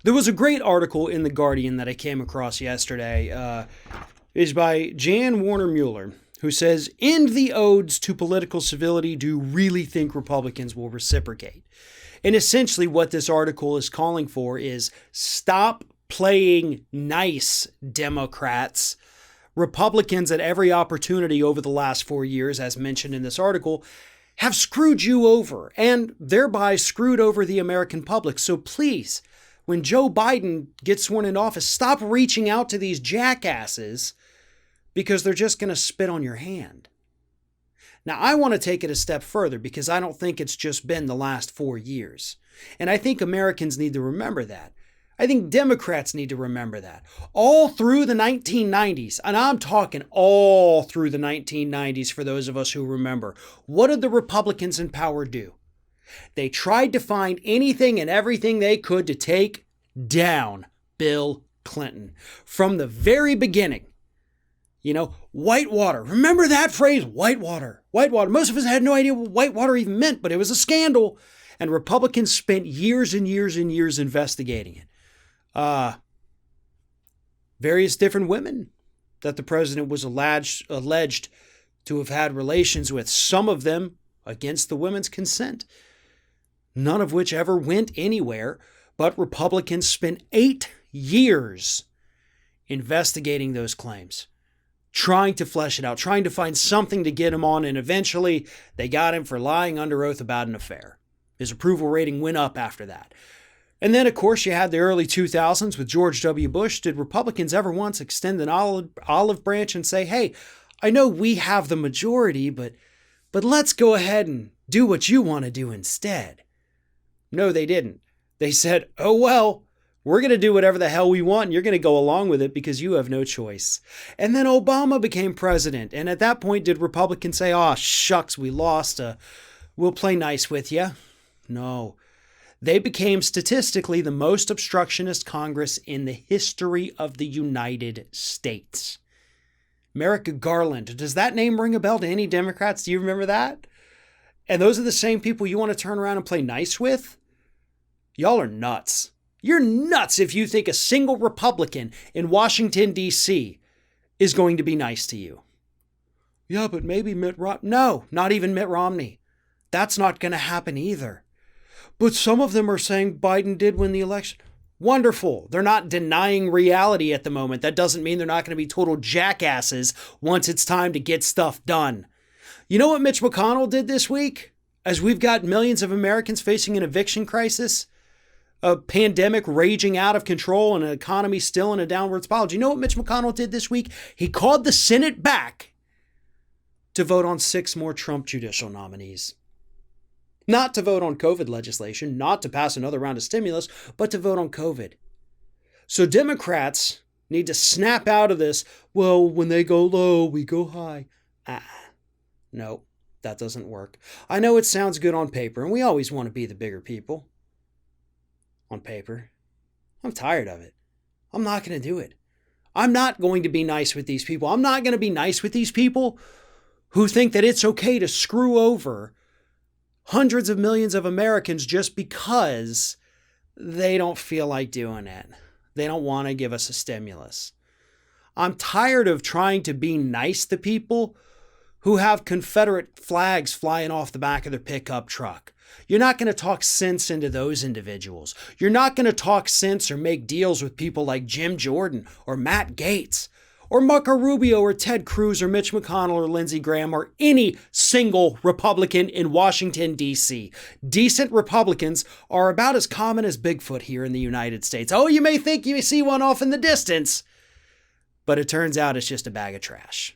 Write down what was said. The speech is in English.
There was a great article in The Guardian that I came across yesterday. It's by Jan Warner Mueller, who says, "End the odes to political civility. Do you really think Republicans will reciprocate?" And essentially what this article is calling for is stop playing nice, Democrats. Republicans at every opportunity over the last 4 years, as mentioned in this article, have screwed you over and thereby screwed over the American public. So please, when Joe Biden gets sworn into office, stop reaching out to these jackasses because they're just going to spit on your hand. Now, I want to take it a step further because I don't think it's just been the last 4 years. And I think Americans need to remember that. I think Democrats need to remember that. All through the 1990s, and I'm talking all through the 1990s for those of us who remember, what did the Republicans in power do? They tried to find anything and everything they could to take down Bill Clinton. From the very beginning, Whitewater. Remember that phrase, Whitewater. Whitewater. Most of us had no idea what Whitewater even meant, but it was a scandal. And Republicans spent years and years and years investigating it. Various different women that the president was alleged to have had relations with, some of them against the women's consent, none of which ever went anywhere, but Republicans spent 8 years investigating those claims, trying to flesh it out, trying to find something to get him on, and eventually they got him for lying under oath about an affair. His approval rating went up after that. And then, of course, you had the early 2000s with George W. Bush. Did Republicans ever once extend an olive branch and say, hey, I know we have the majority, but let's go ahead and do what you want to do instead? No, they didn't. They said, oh, well, we're going to do whatever the hell we want, and you're going to go along with it because you have no choice. And then Obama became president. And at that point, did Republicans say, oh, shucks, we lost. We'll play nice with you? No. They became statistically the most obstructionist Congress in the history of the United States. Merrick Garland. Does that name ring a bell to any Democrats? Do you remember that? And those are the same people you want to turn around and play nice with? Y'all are nuts. You're nuts if you think a single Republican in Washington, D.C. is going to be nice to you. Yeah, but maybe Mitt Romney. No, not even Mitt Romney. That's not going to happen either. But some of them are saying Biden did win the election. Wonderful. They're not denying reality at the moment. That doesn't mean they're not going to be total jackasses once it's time to get stuff done. You know what Mitch McConnell did this week? As we've got millions of Americans facing an eviction crisis, a pandemic raging out of control, and an economy still in a downward spiral. Do you know what Mitch McConnell did this week? He called the Senate back to vote on 6 more Trump judicial nominees. Not to vote on COVID legislation, not to pass another round of stimulus, but to vote on COVID. So Democrats need to snap out of this, well, when they go low, we go high. No, that doesn't work. I know it sounds good on paper, and we always want to be the bigger people. On paper. I'm tired of it. I'm not going to do it. I'm not going to be nice with these people. I'm not going to be nice with these people who think that it's okay to screw over hundreds of millions of Americans just because they don't feel like doing it. They don't want to give us a stimulus. I'm tired of trying to be nice to people who have Confederate flags flying off the back of their pickup truck. You're not going to talk sense into those individuals. You're not going to talk sense or make deals with people like Jim Jordan or Matt Gaetz or Marco Rubio or Ted Cruz or Mitch McConnell or Lindsey Graham or any single Republican in Washington, D.C. Decent Republicans are about as common as Bigfoot here in the United States. Oh, you may think you see one off in the distance, but it turns out it's just a bag of trash.